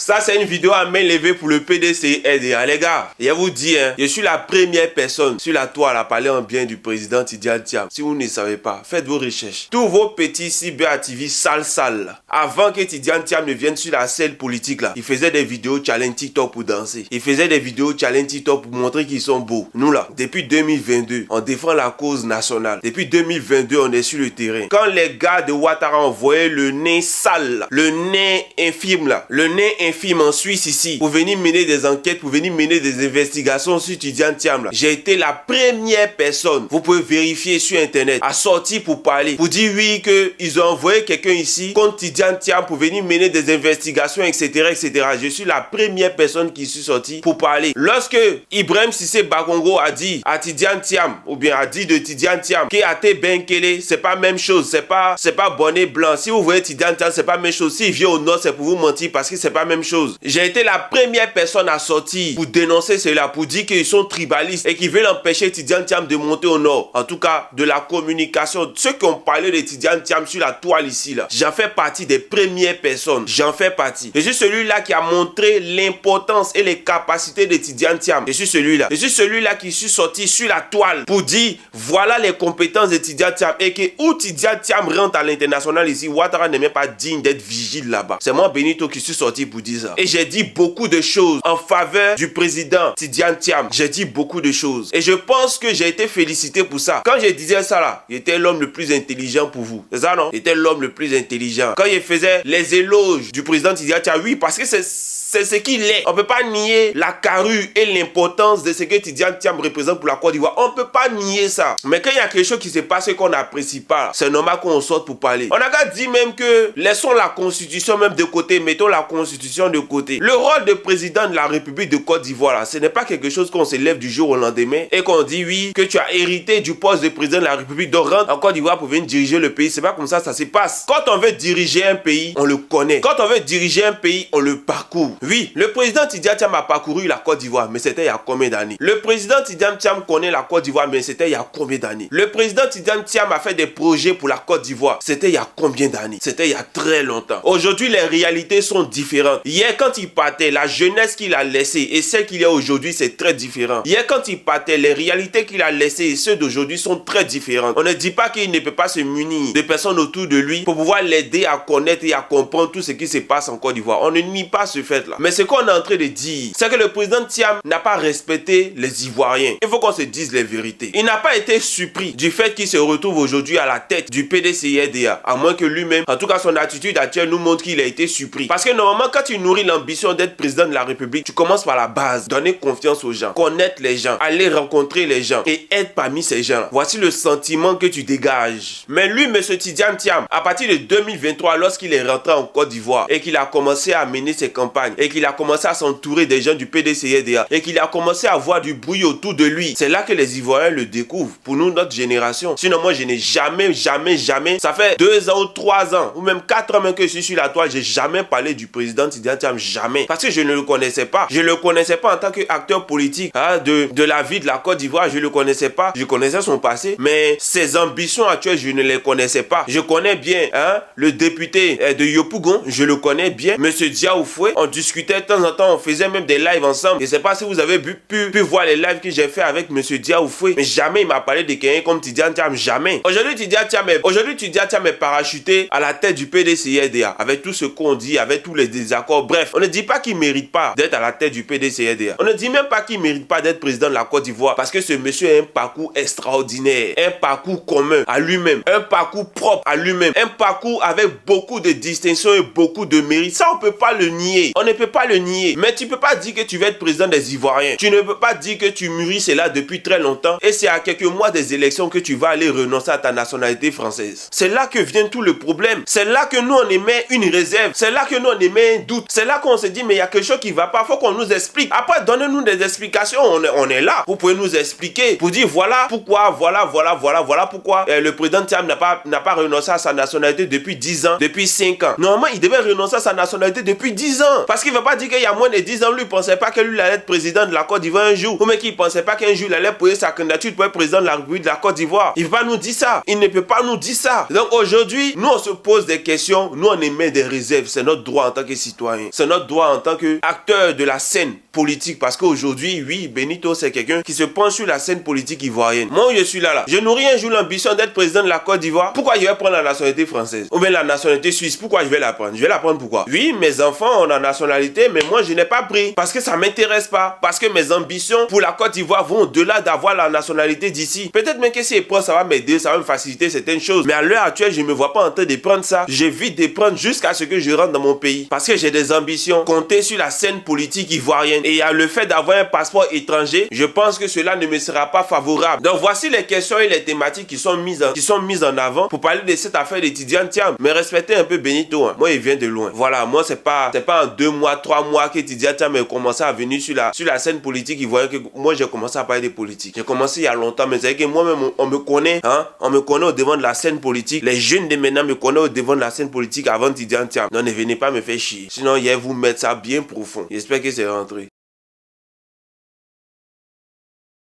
Ça, c'est une vidéo à main levée pour le PDCIEDA. Les gars, je vous dis, je suis la première personne sur la toile à parler en bien du président Tidjane Thiam. Si vous ne savez pas, faites vos recherches. Tous vos petits cyberaktivistes sales, avant que Tidjane Thiam ne vienne sur la scène politique, là, ils faisaient des vidéos challenge TikTok pour danser. Ils faisaient des vidéos challenge TikTok pour montrer qu'ils sont beaux. Nous, là, depuis 2022, on défend la cause nationale. Depuis 2022, on est sur le terrain. Quand les gars de Ouattara envoyaient le nez sale, le nez infime, là, le nez infime en Suisse ici, pour venir mener des enquêtes, pour venir mener des investigations sur Tidjane Thiam, là, j'ai été la première personne, vous pouvez vérifier sur internet, à sortir pour parler, pour dire oui que ils ont envoyé quelqu'un ici contre Tidjane Thiam pour venir mener des investigations, etc., etc. Je suis la première personne qui suis sortie pour parler. Lorsque Ibrahim Cissé Bakongo a dit à Tidjane Thiam, ou bien a dit de Tidjane Thiam, que Ate Benkele, c'est pas même chose, c'est pas bonnet blanc. Si vous voyez Tidjane Thiam, c'est pas même chose. S'il vient au nord, c'est pour vous mentir parce que c'est pas même chose. J'ai été la première personne à sortir pour dénoncer cela, pour dire qu'ils sont tribalistes et qu'ils veulent empêcher Tidjane Thiam de monter au nord. En tout cas, de la communication. Ceux qui ont parlé de Tidjane Thiam sur la toile ici, là, j'en fais partie des premières personnes. J'en fais partie. Je suis celui-là qui a montré l'importance et les capacités de Tidjane Thiam. Je suis celui-là. Je suis celui-là qui suis sorti sur la toile pour dire voilà les compétences de Tidjane Thiam et que où Tidjane Thiam rentre à l'international ici, Ouattara n'est même pas digne d'être vigile là-bas. C'est moi Benito qui suis sorti pour dire ça. Et j'ai dit beaucoup de choses en faveur du président Tidjane Thiam. J'ai dit beaucoup de choses. Et je pense que j'ai été félicité pour ça. Quand je disais ça là, j'étais l'homme le plus intelligent pour vous. C'est ça non? J'étais l'homme le plus intelligent. Quand je faisais les éloges du président Tidjane Thiam, oui, parce que c'est ce qu'il est. On ne peut pas nier la carrure et l'importance de ce que Tidjane Thiam représente pour la Côte d'Ivoire. On ne peut pas nier ça. Mais quand il y a quelque chose qui se passe et qu'on n'apprécie pas, c'est normal qu'on sorte pour parler. On a qu'à dire même que laissons la constitution même de côté, mettons la constitution de côté. Le rôle de président de la République de Côte d'Ivoire, là, ce n'est pas quelque chose qu'on se lève du jour au lendemain et qu'on dit oui, que tu as hérité du poste de président de la République, donc rentre en Côte d'Ivoire pour venir diriger le pays. C'est pas comme ça se passe. Quand on veut diriger un pays, on le connaît. Quand on veut diriger un pays, on le parcourt. Oui, le président Tidjane Thiam a parcouru la Côte d'Ivoire, mais c'était il y a combien d'années? Le président Tidjane Thiam connaît la Côte d'Ivoire, mais c'était il y a combien d'années? Le président Tidjane Thiam a fait des projets pour la Côte d'Ivoire. C'était il y a combien d'années? C'était il y a très longtemps. Aujourd'hui, les réalités sont différentes. Hier, quand il partait, la jeunesse qu'il a laissée et celle qu'il y a aujourd'hui, c'est très différent. Hier, quand il partait, les réalités qu'il a laissées et ceux d'aujourd'hui sont très différentes. On ne dit pas qu'il ne peut pas se munir de personnes autour de lui pour pouvoir l'aider à connaître et à comprendre tout ce qui se passe en Côte d'Ivoire. On ne nie pas ce fait-là. Mais ce qu'on est en train de dire, c'est que le président Thiam n'a pas respecté les Ivoiriens. Il faut qu'on se dise les vérités. Il n'a pas été surpris du fait qu'il se retrouve aujourd'hui à la tête du PDCIEDA, à moins que lui-même, en tout cas son attitude actuelle nous montre qu'il a été surpris. Parce que normalement, quand tu nourris l'ambition d'être président de la République, tu commences par la base, donner confiance aux gens, connaître les gens, aller rencontrer les gens et être parmi ces gens. Voici le sentiment que tu dégages. Mais lui, M. Tidjane Thiam, à partir de 2023, lorsqu'il est rentré en Côte d'Ivoire et qu'il a commencé à mener ses campagnes et qu'il a commencé à s'entourer des gens du PDCIEDA et qu'il a commencé à avoir du bruit autour de lui, c'est là que les Ivoiriens le découvrent. Pour nous, notre génération. Sinon, moi, je n'ai jamais, ça fait 2 ans ou 3 ans, ou même 4 ans même que je suis sur la toile, j'ai jamais parlé du président Tidjane Thiam, jamais. Parce que je ne le connaissais pas. Je ne le connaissais pas en tant qu'acteur politique de la vie de la Côte d'Ivoire, je ne le connaissais pas. Je connaissais son passé, mais ses ambitions actuelles, je ne les connaissais pas. Je connais bien le député de Yopougon, je le connais bien. Monsieur Diaoufoué, on discutait de temps en temps, on faisait même des lives ensemble. Je ne sais pas si vous avez pu voir les lives que j'ai fait avec Monsieur Diaoufoué, mais jamais il m'a parlé de quelqu'un comme Tidjane Thiam, jamais. Aujourd'hui, Tidjane Thiam est parachuté à la tête du PDCIEDA, avec tout ce qu'on dit, avec tous les désaccords. Bref, on ne dit pas qu'il ne mérite pas d'être à la tête du PDCIEDA. On ne dit même pas qu'il ne mérite pas d'être président de la Côte d'Ivoire, parce que ce monsieur a un parcours extraordinaire, un parcours commun à lui-même, un parcours propre à lui-même, un parcours avec beaucoup de distinctions et beaucoup de mérite. Ça, on ne peut pas le nier. On ne peut pas le nier. Mais tu ne peux pas dire que tu vas être président des Ivoiriens. Tu ne peux pas dire que tu mûris cela depuis très longtemps et c'est à quelques mois des élections que tu vas aller renoncer à ta nationalité française. C'est là que vient tout le problème. C'est là que nous, on émet une réserve. C'est là que nous, on émet un doute. C'est là qu'on se dit, mais il y a quelque chose qui ne va pas. Il faut qu'on nous explique. Après, donnez-nous des explications. On est là. Vous pouvez nous expliquer pour dire, voilà pourquoi, voilà pourquoi le président Thiam n'a pas renoncé à sa nationalité depuis 10 ans, depuis 5 ans. Normalement, il devait renoncer à sa nationalité depuis 10 ans. Parce qu'il ne veut pas dire qu'il y a moins de 10 ans, lui, il ne pensait pas que lui allait être président de la Côte d'Ivoire un jour. Ou même qu'il ne pensait pas qu'un jour, il allait poser sa candidature pour être président de la République de la Côte d'Ivoire. Il ne peut pas nous dire ça. Il ne peut pas nous dire ça. Donc aujourd'hui, nous, on se pose des questions. Nous, on émet des réserves. C'est notre droit en tant que citoyen. C'est notre droit en tant qu'acteur de la scène politique. Parce qu'aujourd'hui, oui, Benito, c'est quelqu'un qui se penche sur la scène politique ivoirienne. Moi, je suis là. Je nourris un jour l'ambition d'être président de la Côte d'Ivoire. Pourquoi je vais prendre la nationalité française? Ou bien la nationalité suisse? Pourquoi je vais la prendre? Je vais la prendre pourquoi? Oui, mes enfants ont la nationalité, mais moi, je n'ai pas pris. Parce que ça ne m'intéresse pas. Parce que mes ambitions pour la Côte d'Ivoire vont au-delà d'avoir la nationalité d'ici. Peut-être même que si je prends, ça va m'aider, ça va me faciliter certaines choses. Mais à l'heure actuelle, je ne me vois pas en train de prendre ça. J'évite de prendre jusqu'à ce que je rentre dans mon pays. Parce que j'ai des ambitions. Compter sur la scène politique ivoirienne. Et il y a le fait d'avoir un passeport étranger. Je pense que cela ne me sera pas favorable. Donc voici les questions et les thématiques qui sont mises en avant pour parler de cette affaire d'étudiant Thiam. Mais respectez un peu Benito. Hein. Moi, il vient de loin. Voilà, moi, c'est pas en 2 mois, 3 mois qu'étudiant Thiam a commencé à venir sur la scène politique ivoirienne que moi, j'ai commencé à parler de politique. J'ai commencé il y a longtemps, mais c'est que moi-même, on me connaît, hein. On me connaît au devant de la scène politique. Les jeunes de maintenant me connaissent au devant de la scène politique avant étudiant Thiam. Donc ne venez pas me faire chier. Sinon, il va vous mettre ça bien profond. J'espère que c'est rentré.